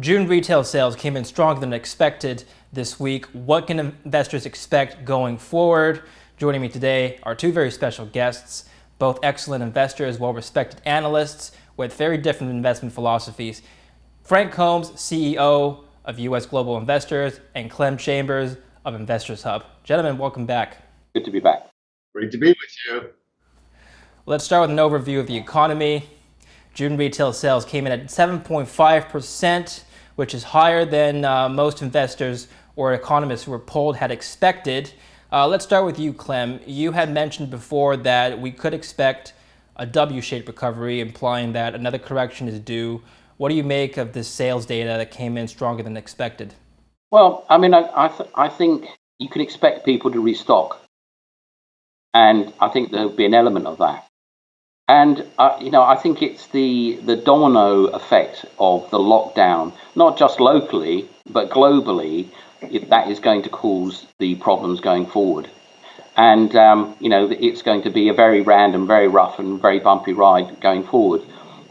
June retail sales came in stronger than expected this week. What can investors expect going forward? Joining me today are two very special guests, both excellent investors, well-respected analysts with very different investment philosophies. Frank Holmes, CEO of U.S. Global Investors, and Clem Chambers of Investors Hub. Gentlemen, welcome back. Good to be back. Great to be with you. Let's start with an overview of the economy. June retail sales came in at 7.5%, which is higher than most investors or economists who were polled had expected. Let's start with you, Clem. You had mentioned before that we could expect a W-shaped recovery, implying that another correction is due. What do you make of this sales data that came in stronger than expected? Well, I mean, I think you can expect people to restock, and I think there'll be an element of that. And, I think it's the domino effect of the lockdown, not just locally, but globally, that is going to cause the problems going forward. And, it's going to be a very random, very rough and very bumpy ride going forward.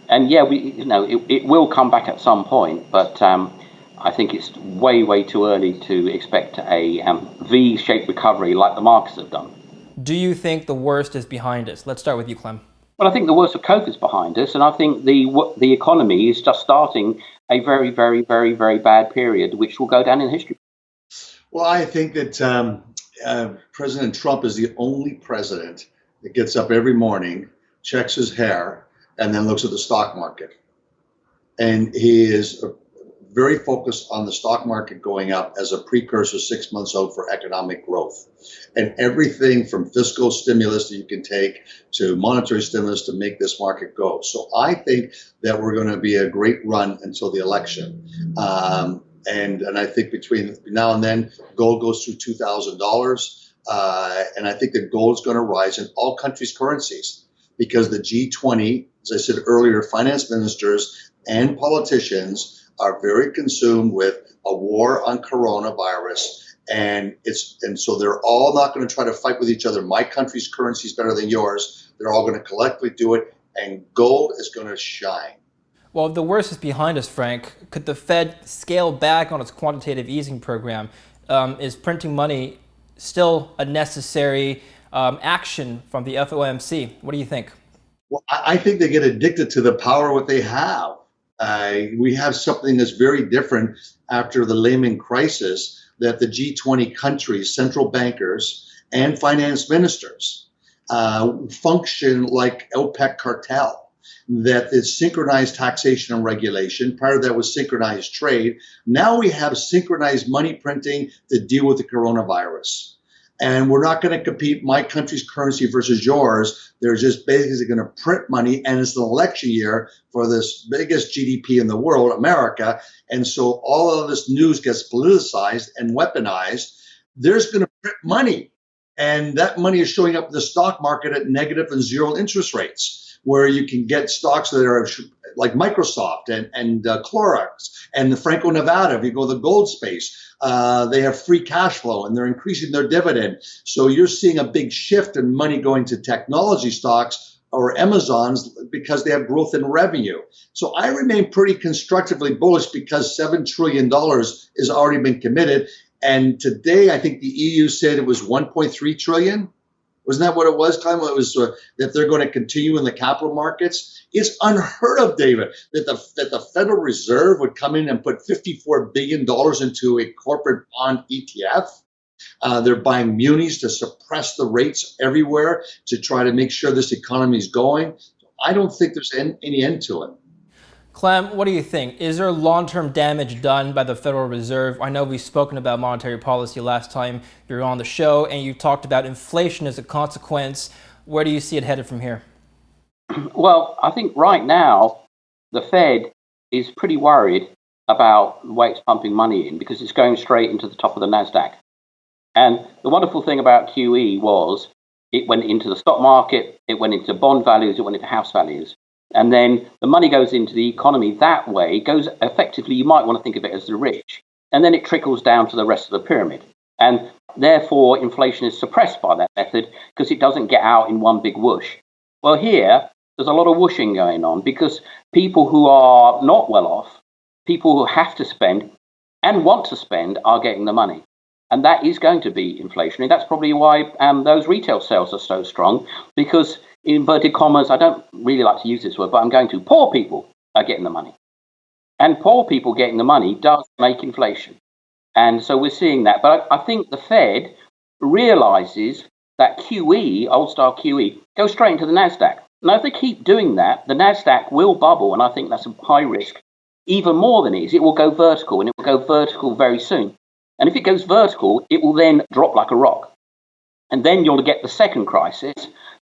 And yeah, it will come back at some point, but I think it's way, way too early to expect a V-shaped recovery like the markets have done. Do you think the worst is behind us? Let's start with you, Clem. Well, I think the worst of COVID is behind us, and I think the economy is just starting a very, very, very, very bad period, which will go down in history. Well, I think that President Trump is the only president that gets up every morning, checks his hair, and then looks at the stock market. And he is very focused on the stock market going up as a precursor 6 months out for economic growth. And everything from fiscal stimulus that you can take to monetary stimulus to make this market go. So I think that we're going to be a great run until the election. And I think between now and then, gold goes through $2,000. And I think that gold is going to rise in all countries' currencies because the G20, as I said earlier, finance ministers and politicians are very consumed with a war on coronavirus. And so they're all not going to try to fight with each other. My country's currency is better than yours. They're all going to collectively do it. And gold is going to shine. Well, the worst is behind us, Frank. Could the Fed scale back on its quantitative easing program? Is printing money still a necessary action from the FOMC? What do you think? Well, I think they get addicted to the power of what they have. We have something that's very different after the Lehman crisis, that the G20 countries, central bankers, and finance ministers function like OPEC cartel, that it's synchronized taxation and regulation. Part of that was synchronized trade. Now we have synchronized money printing to deal with the coronavirus. And we're not going to compete my country's currency versus yours. They're just basically going to print money, and it's an election year for this biggest GDP in the world, America. And so all of this news gets politicized and weaponized. There's going to print money, and that money is showing up in the stock market at negative and zero interest rates, where you can get stocks that are like Microsoft and Clorox and the Franco-Nevada. If you go to the gold space, they have free cash flow and they're increasing their dividend. So you're seeing a big shift in money going to technology stocks or Amazon's because they have growth in revenue. So I remain pretty constructively bullish because $7 trillion has already been committed. And today, I think the EU said it was 1.3 trillion. Wasn't that what it was, Clem? It was that they're going to continue in the capital markets. It's unheard of, David, that the Federal Reserve would come in and put $54 billion into a corporate bond ETF. They're buying munis to suppress the rates everywhere to try to make sure this economy is going. I don't think there's any end to it. Clem, what do you think? Is there long-term damage done by the Federal Reserve? I know we've spoken about monetary policy last time you were on the show, and you talked about inflation as a consequence. Where do you see it headed from here? Well, I think right now the Fed is pretty worried about the way it's pumping money in because it's going straight into the top of the NASDAQ. And the wonderful thing about QE was it went into the stock market, it went into bond values, it went into house values. And then the money goes into the economy that way, goes effectively, you might want to think of it as the rich. And then it trickles down to the rest of the pyramid. And therefore, inflation is suppressed by that method because it doesn't get out in one big whoosh. Well, here, there's a lot of whooshing going on because people who are not well off people who have to spend and want to spend are getting the money. And that is going to be inflationary. That's probably why those retail sales are so strong, because in inverted commas, I don't really like to use this word, but I'm going to, poor people are getting the money. And poor people getting the money does make inflation. And so we're seeing that. But I think the Fed realizes that QE, old style QE, goes straight into the NASDAQ. Now, if they keep doing that, the NASDAQ will bubble. And I think that's a high risk, even more than it is. It will go vertical, and it will go vertical very soon. And if it goes vertical, it will then drop like a rock. And then you'll get the second crisis,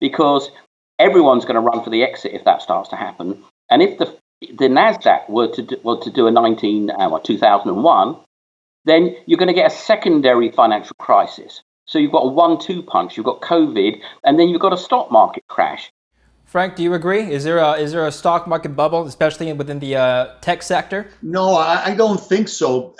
because everyone's going to run for the exit if that starts to happen. And if the NASDAQ were to do a 2001, then you're going to get a secondary financial crisis. So you've got a 1-2 punch. You've got COVID, and then you've got a stock market crash. Frank, do you agree? Is there a stock market bubble, especially within the tech sector? No, I don't think so,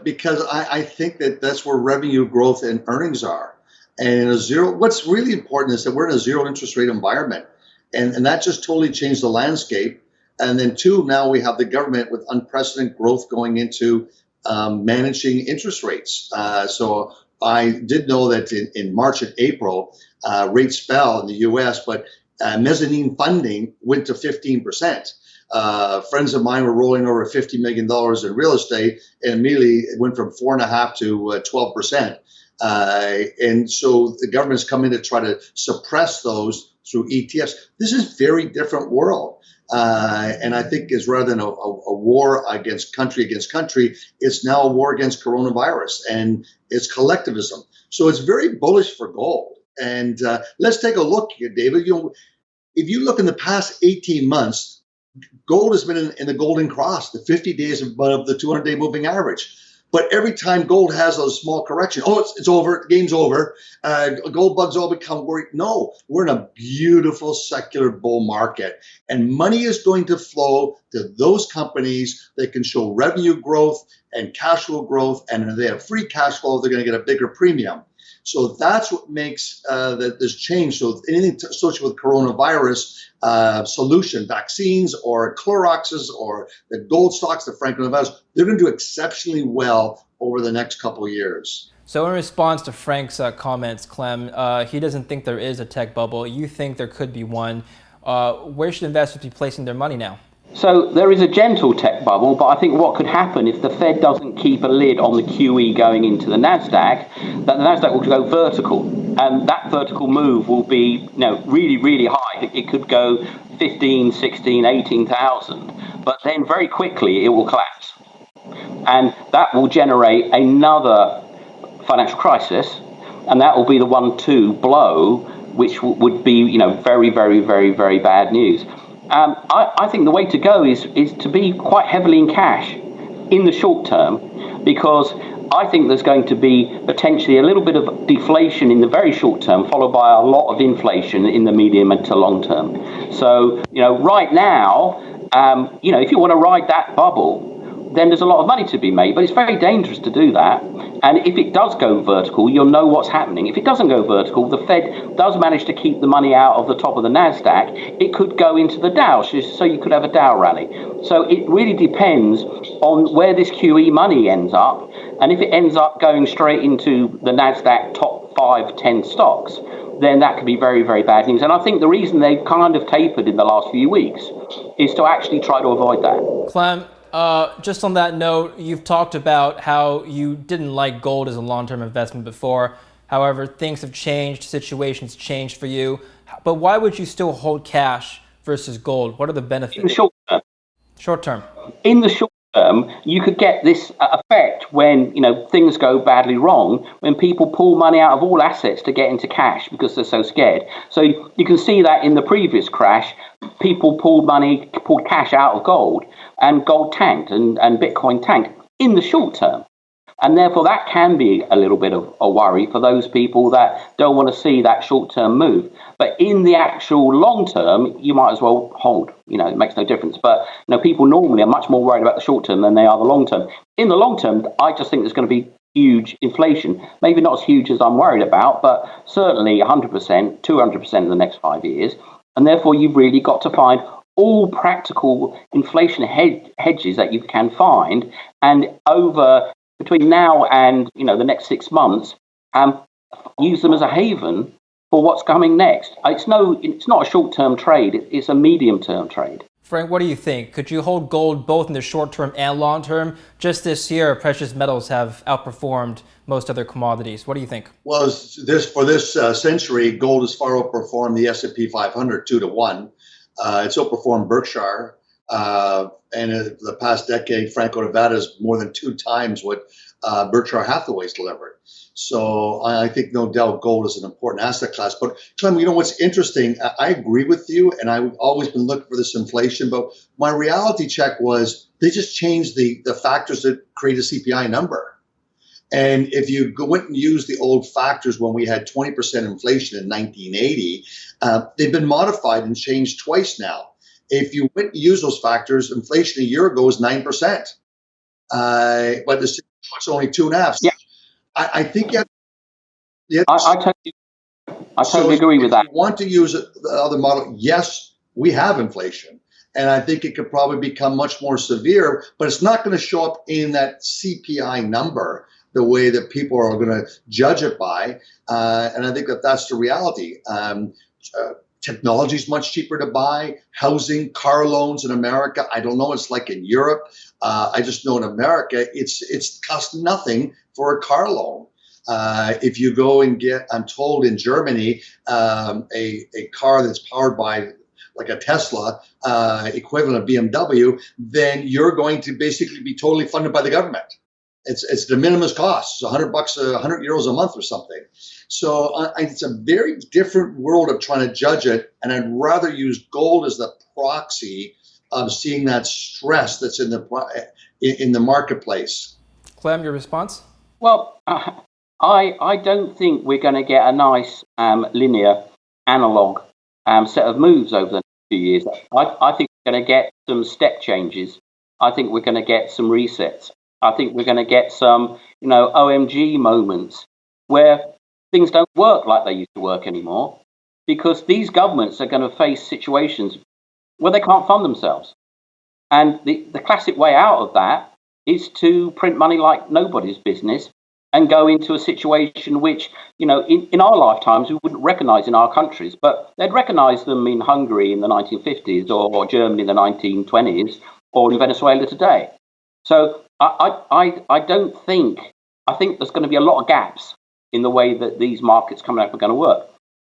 because I think that's where revenue growth and earnings are. And what's really important is that we're in a zero interest rate environment, and that just totally changed the landscape. And then two, now we have the government with unprecedented growth going into managing interest rates. So I did know that in March and April, rates fell in the U.S., but mezzanine funding went to 15%. Friends of mine were rolling over $50 million in real estate, and immediately it went from 4.5% to 12%. And so the government's come in to try to suppress those through ETFs. This is a very different world. And I think is rather than a war against country, it's now a war against coronavirus, and it's collectivism. So it's very bullish for gold. And let's take a look here, David. If you look in the past 18 months, gold has been in the golden cross, the 50 days above the 200-day moving average. But every time gold has a small correction, it's over, the game's over, gold bugs all become worried. No, we're in a beautiful secular bull market, and money is going to flow to those companies that can show revenue growth and cash flow growth, and if they have free cash flow, they're going to get a bigger premium. So that's what makes this change. So anything associated with coronavirus solution, vaccines or Cloroxes or the gold stocks, the Franklin Investors, they're going to do exceptionally well over the next couple of years. So in response to Frank's comments, Clem, he doesn't think there is a tech bubble. You think there could be one. Where should investors be placing their money now? So there is a gentle tech bubble, but I think what could happen if the Fed doesn't keep a lid on the QE going into the NASDAQ, that the NASDAQ will go vertical. And that vertical move will be really, really high. It could go 15, 16, 18,000. But then very quickly it will collapse. And that will generate another financial crisis. And that will be the 1-2 blow, which would be very, very, very, very bad news. I think the way to go is to be quite heavily in cash in the short term, because I think there's going to be potentially a little bit of deflation in the very short term, followed by a lot of inflation in the medium and to long term. So, right now, if you want to ride that bubble, then there's a lot of money to be made, but it's very dangerous to do that. And if it does go vertical, you'll know what's happening. If it doesn't go vertical, the Fed does manage to keep the money out of the top of the NASDAQ, it could go into the Dow, so you could have a Dow rally. So it really depends on where this QE money ends up. And if it ends up going straight into the NASDAQ top 5, 10 stocks, then that could be very, very bad news. And I think the reason they've kind of tapered in the last few weeks is to actually try to avoid that. Clem, just on that note, you've talked about how you didn't like gold as a long-term investment before. However, things have changed, situations changed for you. But why would you still hold cash versus gold? What are the benefits? In the short term. Short term. In the short term, you could get this effect when things go badly wrong, when people pull money out of all assets to get into cash because they're so scared. So you can see that in the previous crash, people pulled cash out of gold, and gold tanked and Bitcoin tanked in the short term. And therefore, that can be a little bit of a worry for those people that don't want to see that short-term move. But in the actual long term, you might as well hold. It makes no difference. But people normally are much more worried about the short term than they are the long term. In the long term, I just think there's going to be huge inflation. Maybe not as huge as I'm worried about, but certainly 100%, 200% in the next 5 years. And therefore, you've really got to find all practical inflation hedges that you can find, and over between now and the next 6 months, use them as a haven for what's coming next. It's not a short-term trade; it's a medium-term trade. Frank, what do you think? Could you hold gold both in the short term and long term? Just this year, precious metals have outperformed most other commodities. What do you think? Well, for this century, gold has far outperformed the S&P 500 2-1. It's outperformed Berkshire, and in the past decade, Franco-Nevada is more than 2 times what Berkshire Hathaway's delivered. So I think no doubt gold is an important asset class. But Clem, what's interesting, I agree with you, and I've always been looking for this inflation, but my reality check was they just changed the factors that create a CPI number. And if you went and used the old factors when we had 20% inflation in 1980, they've been modified and changed twice now. If you went and used those factors, inflation a year ago was 9%, but it's only 2.5%. Yeah. I think I totally agree with that. If you want to use the other model, yes, we have inflation. And I think it could probably become much more severe, but it's not going to show up in that CPI number the way that people are going to judge it by. And I think that's the reality. Technology is much cheaper to buy. Housing, car loans in America, I don't know. It's like in Europe. I just know in America, it's cost nothing for a car loan. If you go and get, I'm told in Germany, a car that's powered by like a Tesla, equivalent of BMW, then you're going to basically be totally funded by the government. It's the minimum cost. It's $100, 100 euros a month or something. So it's a very different world of trying to judge it. And I'd rather use gold as the proxy of seeing that stress that's in the marketplace. Clem, your response? Well, I don't think we're going to get a nice linear analog set of moves over the next few years. I think we're going to get some step changes. I think we're going to get some resets. I think we're going to get some, OMG moments where things don't work like they used to work anymore, because these governments are going to face situations where they can't fund themselves. And the classic way out of that is to print money like nobody's business and go into a situation which, in our lifetimes, we wouldn't recognize in our countries, but they'd recognize them in Hungary in the 1950s or Germany in the 1920s or in Venezuela today. So I think there's going to be a lot of gaps in the way that these markets coming up are going to work.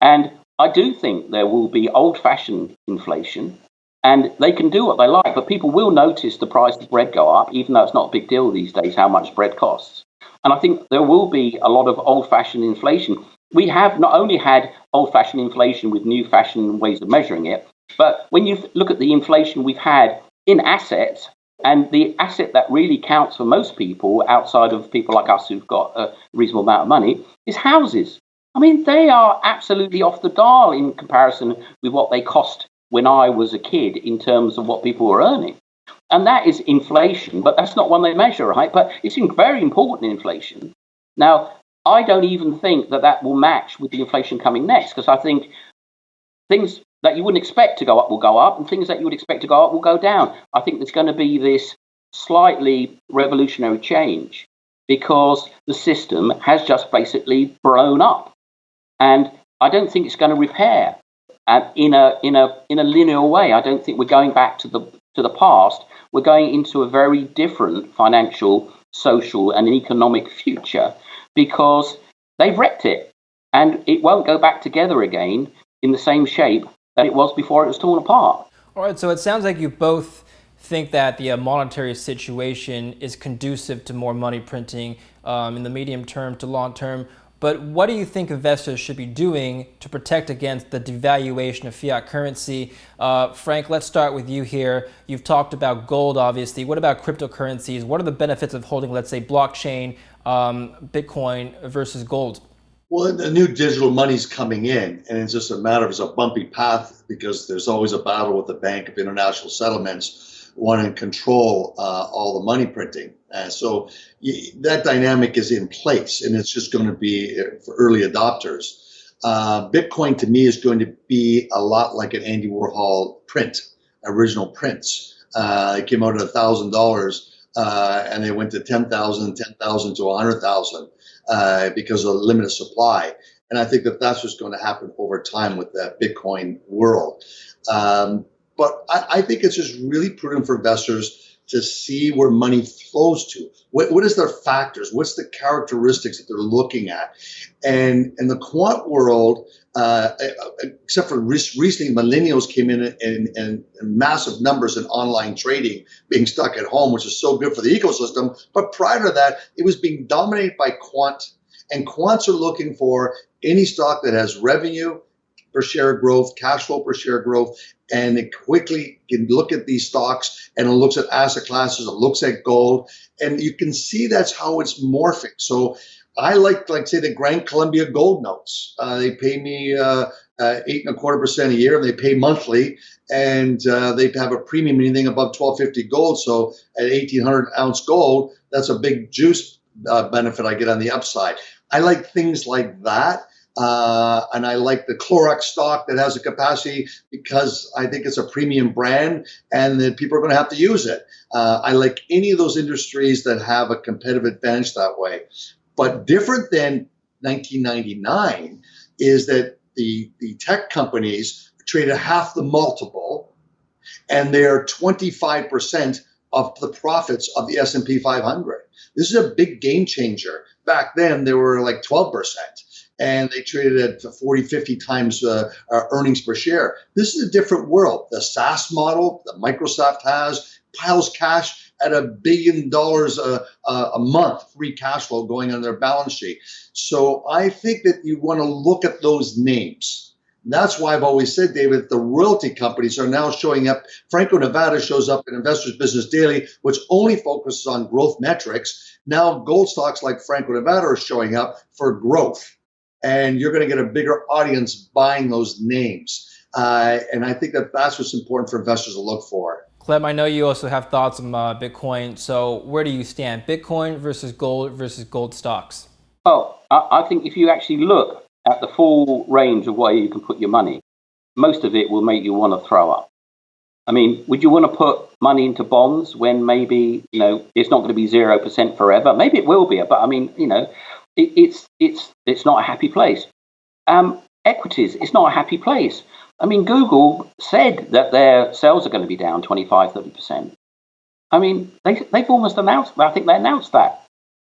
And I do think there will be old-fashioned inflation, and they can do what they like, but people will notice the price of bread go up, even though it's not a big deal these days how much bread costs. And I think there will be a lot of old-fashioned inflation. We have not only had old-fashioned inflation with new-fashioned ways of measuring it, but when you look at the inflation we've had in assets, and the asset that really counts for most people, outside of people like us who've got a reasonable amount of money, is houses. I mean, they are absolutely off the dial in comparison with what they cost when I was a kid in terms of what people were earning. And that is inflation, but that's not one they measure, right? But it's very important inflation. Now, I don't even think that will match with the inflation coming next, because I think things that you wouldn't expect to go up will go up, and things that you would expect to go up will go down. I think there's going to be this slightly revolutionary change because the system has just basically blown up, and I don't think it's going to repair in a linear way. I don't think we're going back to the past. We're going into a very different financial, social, and economic future because they've wrecked it, and it won't go back together again in the same shape that it was before it was torn apart. All right, so it sounds like you both think that the monetary situation is conducive to more money printing in the medium term to long term. But what do you think investors should be doing to protect against the devaluation of fiat currency? Frank, let's start with you here. You've talked about gold, obviously. What about cryptocurrencies? What are the benefits of holding, let's say, blockchain, Bitcoin versus gold? Well, the new digital money's coming in, and it's just a matter of it's a bumpy path because there's always a battle with the Bank of International Settlements wanting to control all the money printing. So that dynamic is in place, and it's just going to be for early adopters. Bitcoin to me is going to be a lot like an Andy Warhol print, original prints. They came out at $1,000, and they went to 10,000, 10,000 to 100,000 because of limited supply. And I think that that's what's going to happen over time with that Bitcoin world. But I think it's just really prudent for investors to see where money flows to. What is their factors? What's the characteristics that they're looking at? And in the quant world, except for recently, millennials came in massive numbers in online trading, being stuck at home, which is so good for the ecosystem. But prior to that, it was being dominated by quant. And quants are looking for any stock that has revenue per share growth, cash flow per share growth, and it quickly can look at these stocks and it looks at asset classes, it looks at gold, and you can see that's how it's morphing. So I like say the Grand Columbia gold notes. They pay me 8.25% a year, and they pay monthly, and they have a premium anything above $1,250 gold. So at 1,800 ounce gold, that's a big juice benefit I get on the upside. I like things like that. And I like the Clorox stock that has a capacity because I think it's a premium brand and that people are going to have to use it. I like any of those industries that have a competitive advantage that way. But different than 1999 is that the tech companies traded half the multiple, and they're 25% of the profits of the S&P 500. This is a big game changer. Back then, they were like 12%. And they traded at 40, 50 times earnings per share. This is a different world. The SaaS model that Microsoft has piles cash at $1 billion a month, free cash flow going on their balance sheet. So I think that you want to look at those names. That's why I've always said, David, the royalty companies are now showing up. Franco-Nevada shows up in Investors Business Daily, which only focuses on growth metrics. Now gold stocks like Franco-Nevada are showing up for growth. And you're going to get a bigger audience buying those names. And I think that that's what's important for investors to look for. Clem, I know you also have thoughts on Bitcoin. So where do you stand? Bitcoin versus gold stocks? Well, I think if you actually look at the full range of where you can put your money, most of it will make you want to throw up. I mean, would you want to put money into bonds when maybe, it's not going to be 0% forever? Maybe it will be, but I mean, it's not a happy place. Equities, it's not a happy place. I mean, Google said that their sales are going to be down 25, 30%. I mean, they've almost announced, I think they announced that.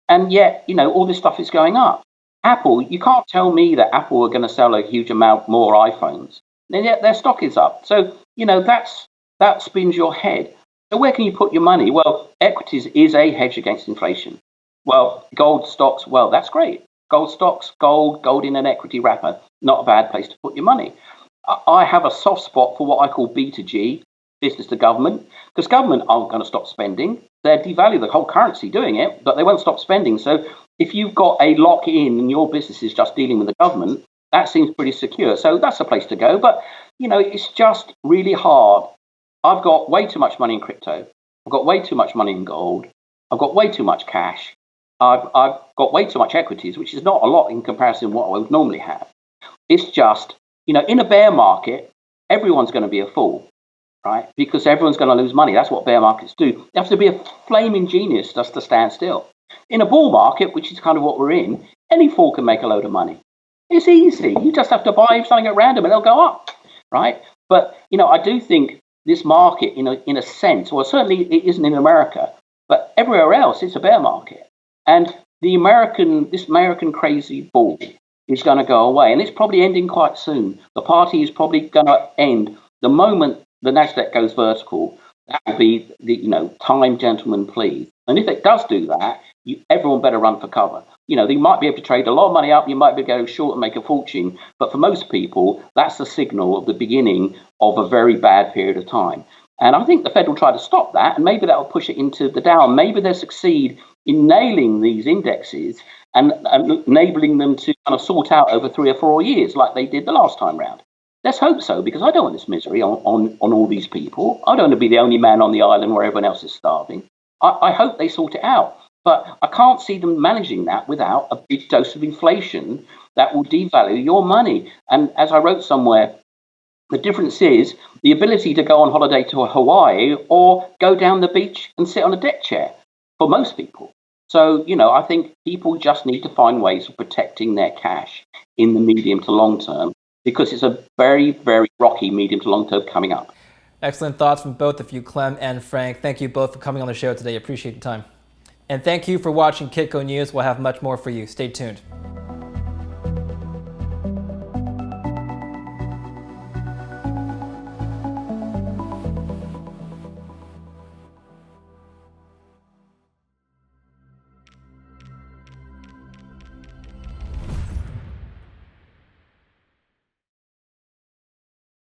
And yet, all this stuff is going up. Apple, you can't tell me that Apple are going to sell a huge amount more iPhones. And yet their stock is up. So, that spins your head. So where can you put your money? Well, equities is a hedge against inflation. Well, gold stocks, well, that's great. Gold stocks, gold in an equity wrapper, not a bad place to put your money. I have a soft spot for what I call B2G, business to government, because government aren't going to stop spending. They'll devalue the whole currency doing it, but they won't stop spending. So if you've got a lock-in and your business is just dealing with the government, that seems pretty secure. So that's a place to go. But, it's just really hard. I've got way too much money in crypto. I've got way too much money in gold. I've got way too much cash. I've got way too much equities, which is not a lot in comparison to what I would normally have. It's just, in a bear market, everyone's going to be a fool, right? Because everyone's going to lose money. That's what bear markets do. You have to be a flaming genius just to stand still. In a bull market, which is kind of what we're in, any fool can make a load of money. It's easy. You just have to buy something at random and it'll go up, right? But, I do think this market, in a sense, well, certainly it isn't in America, but everywhere else, it's a bear market. And this American crazy bull is going to go away. And it's probably ending quite soon. The party is probably going to end the moment the Nasdaq goes vertical. That will be the, time, gentlemen, please. And if it does do that, everyone better run for cover. They might be able to trade a lot of money up. You might be able to go short and make a fortune. But for most people, that's the signal of the beginning of a very bad period of time. And I think the Fed will try to stop that. And maybe that will push it into the down. Maybe they'll succeed in nailing these indexes and enabling them to kind of sort out over 3 or 4 years like they did the last time round. Let's hope so, because I don't want this misery on all these people. I don't want to be the only man on the island where everyone else is starving. I hope they sort it out. But I can't see them managing that without a big dose of inflation that will devalue your money. And as I wrote somewhere, The difference is the ability to go on holiday to Hawaii or go down the beach and sit on a deck chair for most people. So, I think people just need to find ways of protecting their cash in the medium to long term, because it's a very, very rocky medium to long term coming up. Excellent thoughts from both of you, Clem and Frank. Thank you both for coming on the show today. Appreciate the time. And thank you for watching Kitco News. We'll have much more for you. Stay tuned.